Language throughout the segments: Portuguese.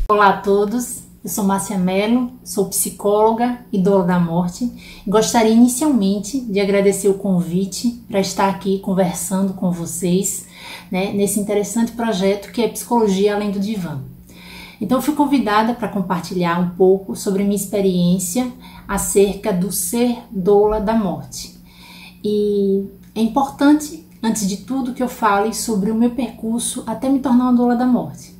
Olá a todos, eu sou Márcia Mello, sou psicóloga e doula da morte. Gostaria inicialmente de agradecer o convite para estar aqui conversando com vocês, nesse interessante projeto que é Psicologia Além do Divã. Então eu fui convidada para compartilhar um pouco sobre a minha experiência acerca do ser doula da morte. E é importante, antes de tudo, que eu fale sobre o meu percurso até me tornar uma doula da morte.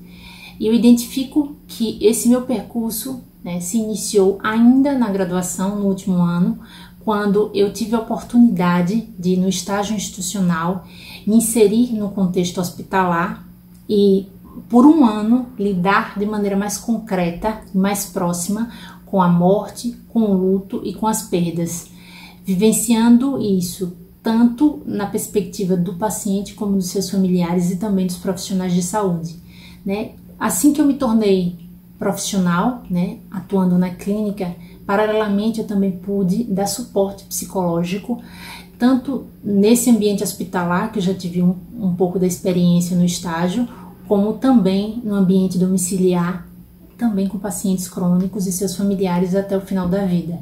E eu identifico que esse meu percurso se iniciou ainda na graduação, no último ano, quando eu tive a oportunidade de, no estágio institucional, me inserir no contexto hospitalar e, por um ano, lidar de maneira mais concreta e mais próxima com a morte, com o luto e com as perdas, vivenciando isso tanto na perspectiva do paciente como dos seus familiares e também dos profissionais de saúde, Assim que eu me tornei profissional, atuando na clínica, paralelamente eu também pude dar suporte psicológico, tanto nesse ambiente hospitalar, que eu já tive um pouco da experiência no estágio, como também no ambiente domiciliar, também com pacientes crônicos e seus familiares até o final da vida.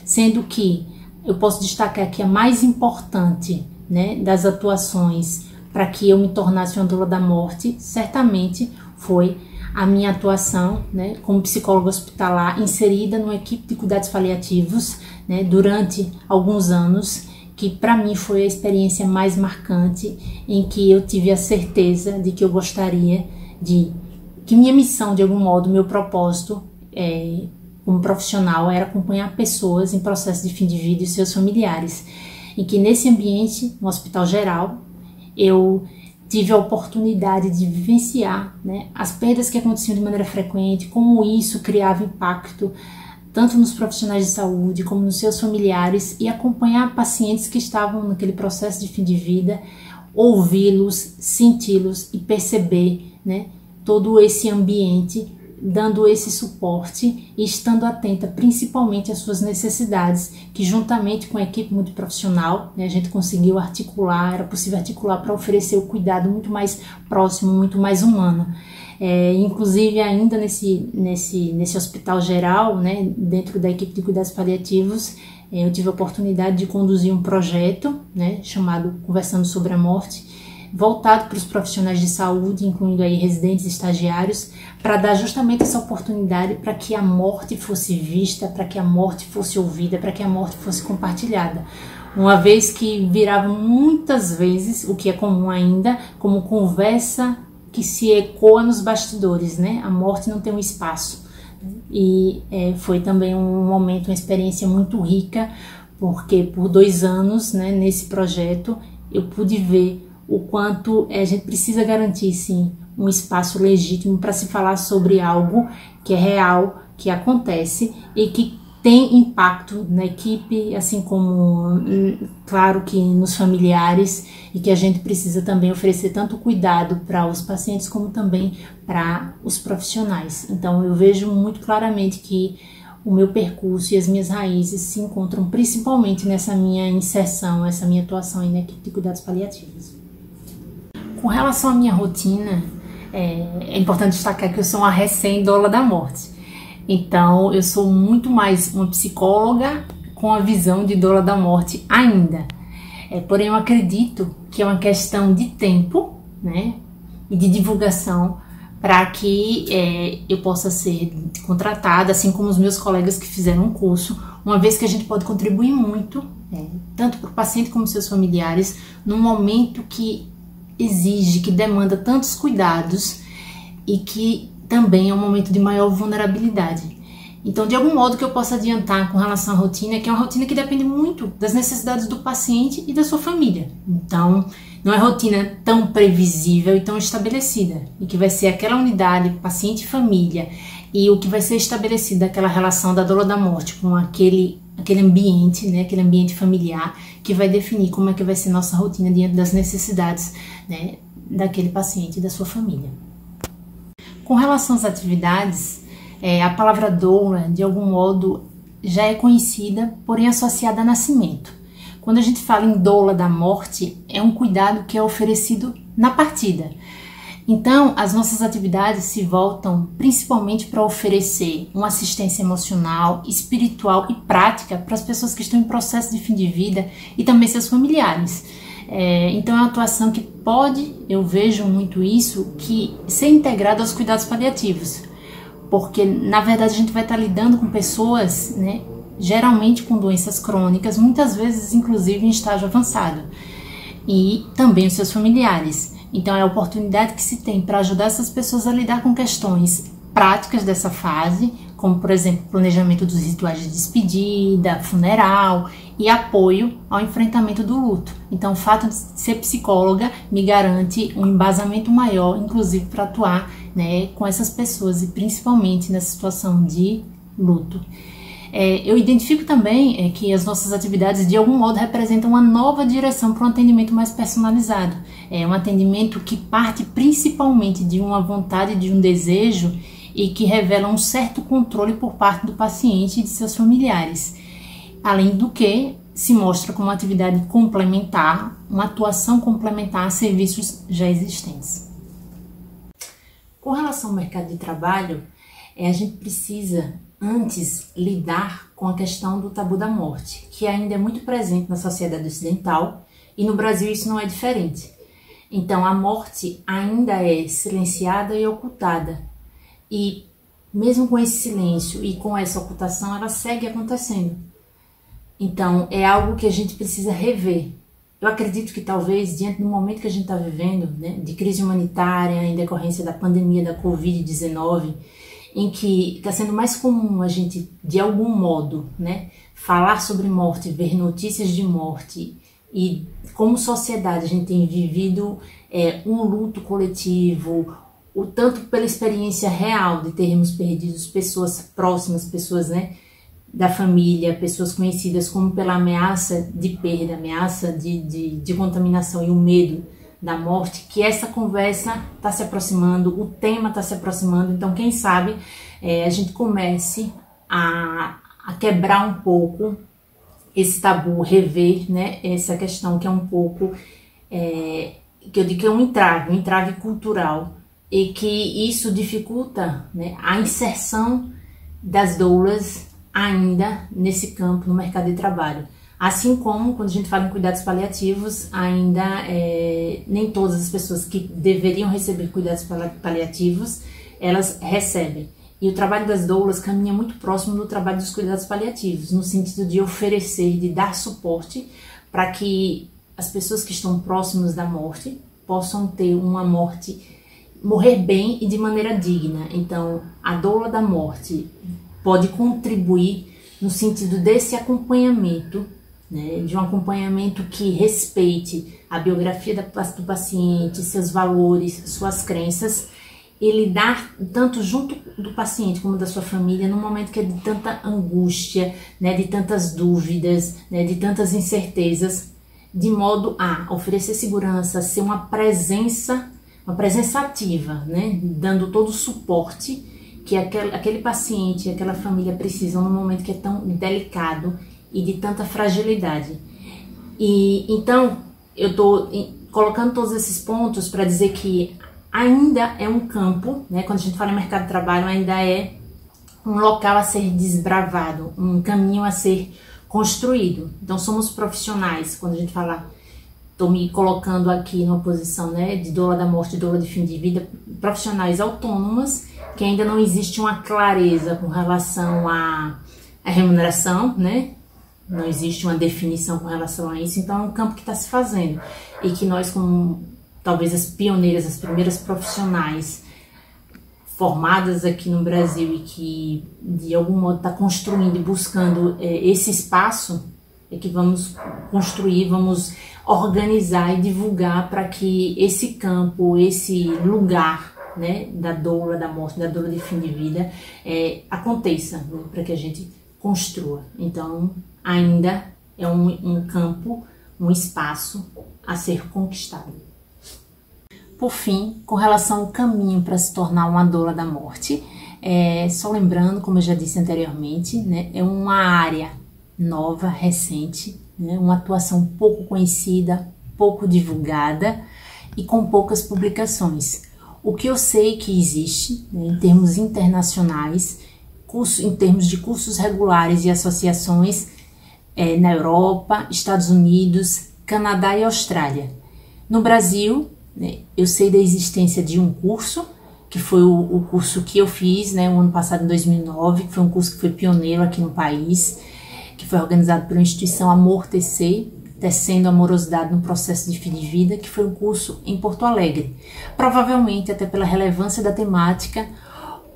Sendo que eu posso destacar que a mais importante das atuações para que eu me tornasse uma doula da morte, certamente foi a minha atuação como psicóloga hospitalar inserida numa equipe de cuidados paliativos durante alguns anos, que para mim foi a experiência mais marcante, em que eu tive a certeza de que eu gostaria que minha missão, de algum modo, meu propósito como profissional era acompanhar pessoas em processo de fim de vida e seus familiares, e que nesse ambiente, no hospital geral, eu tive a oportunidade de vivenciar as perdas que aconteciam de maneira frequente, como isso criava impacto tanto nos profissionais de saúde como nos seus familiares, e acompanhar pacientes que estavam naquele processo de fim de vida, ouvi-los, senti-los e perceber todo esse ambiente, dando esse suporte e estando atenta principalmente às suas necessidades, que juntamente com a equipe multiprofissional, a gente conseguiu articular, era possível articular para oferecer o cuidado muito mais próximo, muito mais humano. Inclusive ainda nesse hospital geral, dentro da equipe de cuidados paliativos, eu tive a oportunidade de conduzir um projeto chamado Conversando sobre a Morte, voltado para os profissionais de saúde, incluindo aí residentes e estagiários, para dar justamente essa oportunidade para que a morte fosse vista, para que a morte fosse ouvida, para que a morte fosse compartilhada. Uma vez que virava muitas vezes, o que é comum ainda, como conversa que se ecoa nos bastidores, A morte não tem um espaço. E foi também um momento, uma experiência muito rica, porque por 2 anos, nesse projeto, eu pude ver o quanto a gente precisa garantir, sim, um espaço legítimo para se falar sobre algo que é real, que acontece e que tem impacto na equipe, assim como, claro, que nos familiares, e que a gente precisa também oferecer tanto cuidado para os pacientes como também para os profissionais. Então eu vejo muito claramente que o meu percurso e as minhas raízes se encontram principalmente nessa minha inserção, essa minha atuação na equipe de cuidados paliativos. Com relação à minha rotina, é importante destacar que eu sou uma recém-doula da morte. Então, eu sou muito mais uma psicóloga com a visão de doula da morte ainda. Porém, eu acredito que é uma questão de tempo, e de divulgação para que eu possa ser contratada, assim como os meus colegas que fizeram um curso, uma vez que a gente pode contribuir muito, tanto para o paciente como seus familiares, num momento que exige, que demanda tantos cuidados e que também é um momento de maior vulnerabilidade. Então, de algum modo que eu possa adiantar com relação à rotina, que é uma rotina que depende muito das necessidades do paciente e da sua família. Então, não é rotina tão previsível e tão estabelecida, e que vai ser aquela unidade paciente e família, e o que vai ser estabelecido aquela relação da dor ou da morte com aquele ambiente, né, aquele ambiente familiar, que vai definir como é que vai ser nossa rotina diante das necessidades, né, daquele paciente e da sua família. Com relação às atividades, a palavra doula, de algum modo, já é conhecida, porém associada a nascimento. Quando a gente fala em doula da morte, é um cuidado que é oferecido na partida. Então, as nossas atividades se voltam principalmente para oferecer uma assistência emocional, espiritual e prática para as pessoas que estão em processo de fim de vida e também seus familiares. Então, é uma atuação que pode, eu vejo muito isso, que ser integrada aos cuidados paliativos. Porque, na verdade, a gente vai estar lidando com pessoas, né, geralmente com doenças crônicas, muitas vezes, inclusive, em estágio avançado. E também os seus familiares. Então, é a oportunidade que se tem para ajudar essas pessoas a lidar com questões práticas dessa fase, como, por exemplo, planejamento dos rituais de despedida, funeral e apoio ao enfrentamento do luto. Então, o fato de ser psicóloga me garante um embasamento maior, inclusive para atuar, né, com essas pessoas e principalmente nessa situação de luto. Eu identifico também que as nossas atividades de algum modo representam uma nova direção para um atendimento mais personalizado. É um atendimento que parte principalmente de uma vontade, de um desejo e que revela um certo controle por parte do paciente e de seus familiares. Além do que, se mostra como uma atividade complementar, uma atuação complementar a serviços já existentes. Com relação ao mercado de trabalho, a gente precisa antes lidar com a questão do tabu da morte, que ainda é muito presente na sociedade ocidental e no Brasil isso não é diferente. Então a morte ainda é silenciada e ocultada e mesmo com esse silêncio e com essa ocultação ela segue acontecendo. Então é algo que a gente precisa rever. Eu acredito que talvez diante do momento que a gente está vivendo, né, de crise humanitária em decorrência da pandemia da Covid-19, em que está sendo mais comum a gente, de algum modo, né, falar sobre morte, ver notícias de morte, e como sociedade a gente tem vivido um luto coletivo, o tanto pela experiência real de termos perdido pessoas próximas, pessoas, né, da família, pessoas conhecidas, como pela ameaça de perda, ameaça de contaminação e o medo da morte, que essa conversa está se aproximando, o tema está se aproximando, então quem sabe a gente comece a quebrar um pouco esse tabu, rever, né, essa questão que é um pouco, que eu digo que é um entrave cultural, e que isso dificulta, né, a inserção das doulas ainda nesse campo, no mercado de trabalho. Assim como, quando a gente fala em cuidados paliativos, ainda nem todas as pessoas que deveriam receber cuidados paliativos, elas recebem. E o trabalho das doulas caminha muito próximo do trabalho dos cuidados paliativos, no sentido de oferecer, de dar suporte para que as pessoas que estão próximas da morte possam ter uma morte, morrer bem e de maneira digna. Então, a doula da morte pode contribuir no sentido desse acompanhamento, né, de um acompanhamento que respeite a biografia do paciente, seus valores, suas crenças, e lidar tanto junto do paciente como da sua família num momento que é de tanta angústia, né, de tantas dúvidas, né, de tantas incertezas, de modo a oferecer segurança, ser uma presença ativa, né, dando todo o suporte que aquele paciente, aquela família precisam num momento que é tão delicado e de tanta fragilidade. E então eu estou colocando todos esses pontos para dizer que ainda é um campo, né, quando a gente fala em mercado de trabalho, ainda é um local a ser desbravado, um caminho a ser construído. Então somos profissionais, quando a gente fala, estou me colocando aqui numa posição, né, de doula da morte, doula de fim de vida, profissionais autônomas, que ainda não existe uma clareza com relação à remuneração, né? Não existe uma definição com relação a isso, então é um campo que está se fazendo e que nós, como talvez as pioneiras, as primeiras profissionais formadas aqui no Brasil e que de algum modo está construindo e buscando esse espaço, é que vamos construir, vamos organizar e divulgar para que esse campo, esse lugar, né, da doula da morte, da doula de fim de vida, aconteça, né, para que a gente construa. Então, ainda é um campo, um espaço a ser conquistado. Por fim, com relação ao caminho para se tornar uma doula da morte, só lembrando, como eu já disse anteriormente, né, é uma área nova, recente, né, uma atuação pouco conhecida, pouco divulgada e com poucas publicações. O que eu sei que existe, né, em termos internacionais, em termos de cursos regulares e associações na Europa, Estados Unidos, Canadá e Austrália. No Brasil, né, eu sei da existência de um curso, que foi o curso que eu fiz, né, o ano passado, em 2009, que foi um curso que foi pioneiro aqui no país, que foi organizado pela instituição Amor TC, Tecendo Amorosidade no Processo de Fim de Vida, que foi um curso em Porto Alegre. Provavelmente, até pela relevância da temática,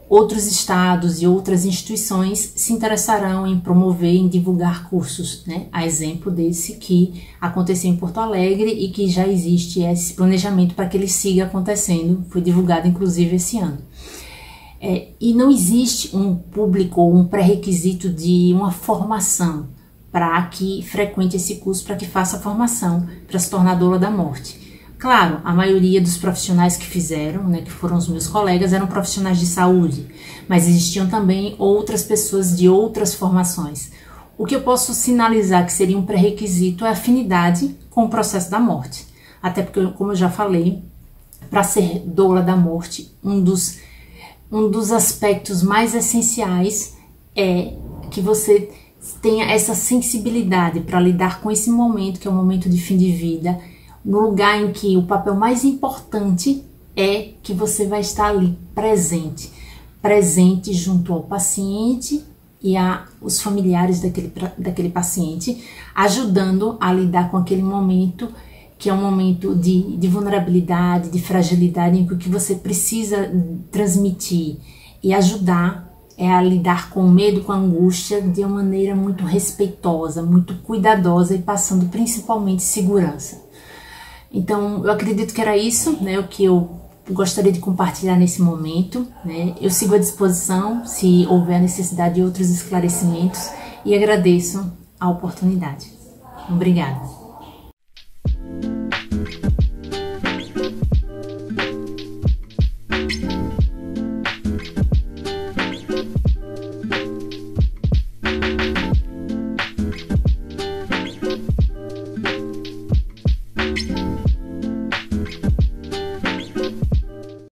outros estados e outras instituições se interessarão em promover, em divulgar cursos, né? A exemplo desse que aconteceu em Porto Alegre e que já existe esse planejamento para que ele siga acontecendo, foi divulgado inclusive esse ano. E não existe um público ou um pré-requisito de uma formação para que frequente esse curso, para que faça a formação para se tornar doula da morte. Claro, a maioria dos profissionais que fizeram, né, que foram os meus colegas, eram profissionais de saúde, mas existiam também outras pessoas de outras formações. O que eu posso sinalizar que seria um pré-requisito é a afinidade com o processo da morte. Até porque, como eu já falei, para ser doula da morte, um dos aspectos mais essenciais é que você tenha essa sensibilidade para lidar com esse momento, que é o momento de fim de vida, no lugar em que o papel mais importante é que você vai estar ali presente junto ao paciente e os familiares daquele paciente, ajudando a lidar com aquele momento, que é um momento de vulnerabilidade, de fragilidade, em que o que você precisa transmitir e ajudar a lidar com o medo, com a angústia, de uma maneira muito respeitosa, muito cuidadosa e passando principalmente segurança. Então, eu acredito que era isso, né, o que eu gostaria de compartilhar nesse momento, né. Eu sigo à disposição se houver necessidade de outros esclarecimentos e agradeço a oportunidade. Obrigada.